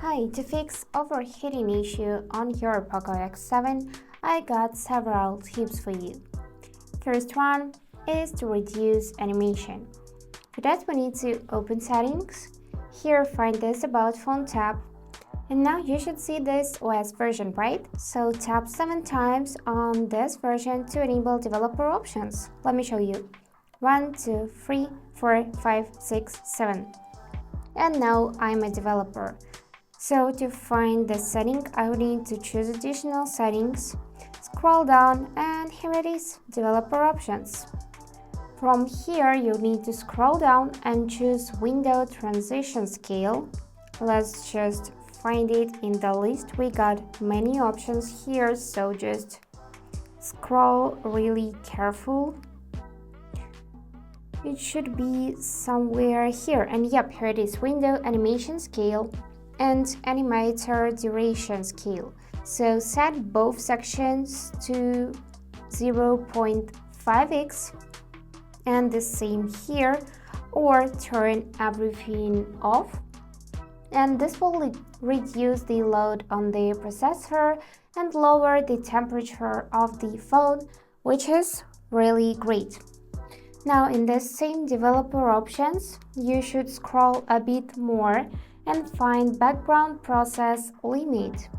Hi, to fix overheating issue on your POCO X7, I got several tips for you. First one is to reduce animation. For that we need to open settings. Here find this about phone tab. And now you should see this OS version, right? So tap 7 times on this version to enable developer options. Let me show you. 1, 2, 3, 4, 5, 6, 7. And now I'm a developer. So to find the setting, I will need to choose additional settings, scroll down, and here it is, developer options. From here, you need to scroll down and choose window transition scale. Let's just find it in the list. We got many options here, so just scroll really careful. It should be somewhere here, and yep, here it is, window animation scale and animator duration scale. So set both sections to 0.5x and the same here, or turn everything off, and this will reduce the load on the processor and lower the temperature of the phone, which is really great. Now in the same developer options, you should scroll a bit more and find background process limit.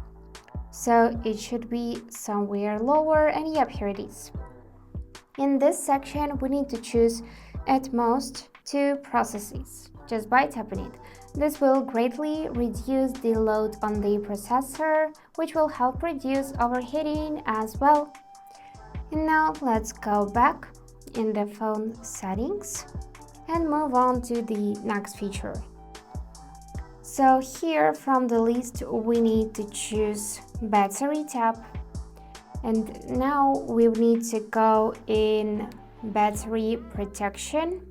So it should be somewhere lower, and yep, here it is. In this section, we need to choose at most 2 processes just by tapping it. This will greatly reduce the load on the processor, which will help reduce overheating as well. And now let's go back in the phone settings and move on to the next feature. So here from the list we need to choose battery tab, and now we need to go in battery protection,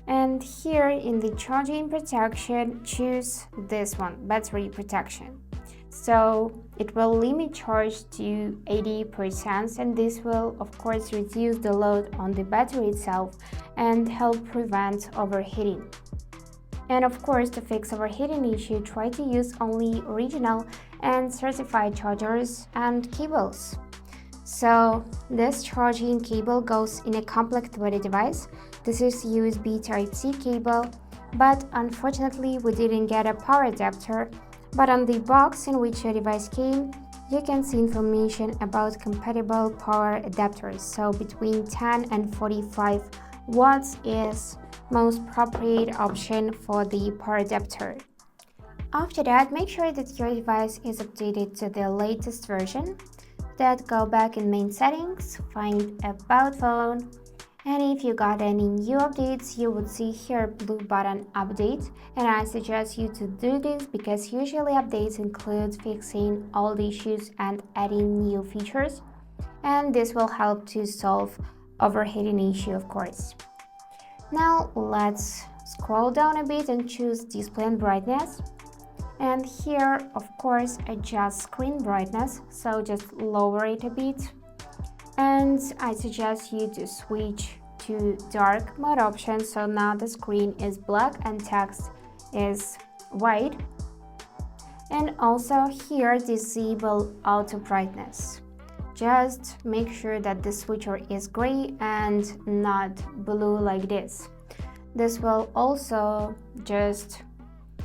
and here in the charging protection choose this one, battery protection. So it will limit charge to 80%, and this will of course reduce the load on the battery itself and help prevent overheating. And of course, to fix overheating issue, try to use only original and certified chargers and cables. So this charging cable goes in a compact body device. This is USB Type-C cable, but unfortunately we didn't get a power adapter. But on the box in which your device came, you can see information about compatible power adapters. So between 10 and 45 watts is most appropriate option for the power adapter. After that, make sure that your device is updated to the latest version. Then go back in main settings, find about phone, and if you got any new updates, you would see here blue button update, and I suggest you to do this because usually updates include fixing old issues and adding new features, and this will help to solve overheating issue, of course. Now let's scroll down a bit and choose display and brightness. And here, of course, adjust screen brightness, so just lower it a bit. And I suggest you to switch to dark mode option, so now the screen is black and text is white. And also here, disable auto brightness. Just make sure that the switcher is gray and not blue like this. This will also just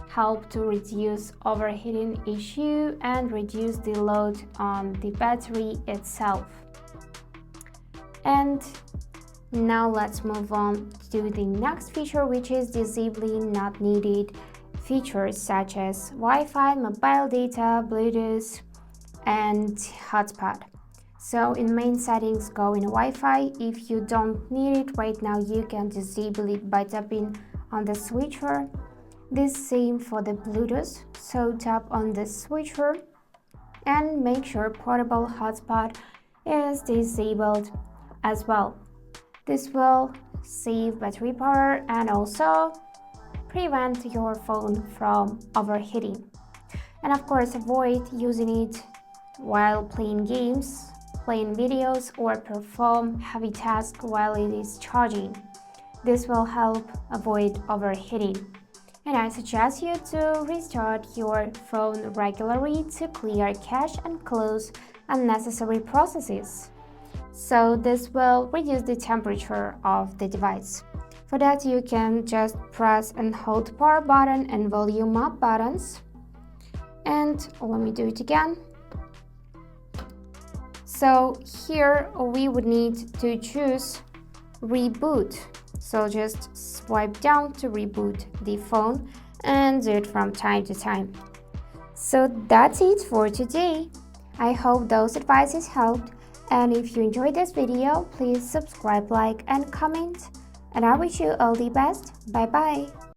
help to reduce overheating issue and reduce the load on the battery itself. And now let's move on to the next feature, which is disabling not needed features such as Wi-Fi, mobile data, Bluetooth, and hotspot. So in main settings, go in Wi-Fi. If you don't need it right now, you can disable it by tapping on the switcher. This same for the Bluetooth, so tap on the switcher and make sure portable hotspot is disabled as well. This will save battery power and also prevent your phone from overheating. And of course, avoid using it while playing games, playing videos, or perform heavy tasks while it is charging. This will help avoid overheating. And I suggest you to restart your phone regularly to clear cache and close unnecessary processes. So this will reduce the temperature of the device. For that, you can just press and hold power button and volume up buttons. And let me do it again. So here we would need to choose reboot. So just swipe down to reboot the phone and do it from time to time. So that's it for today. I hope those advices helped, and if you enjoyed this video, please subscribe, like and comment, and I wish you all the best. Bye bye.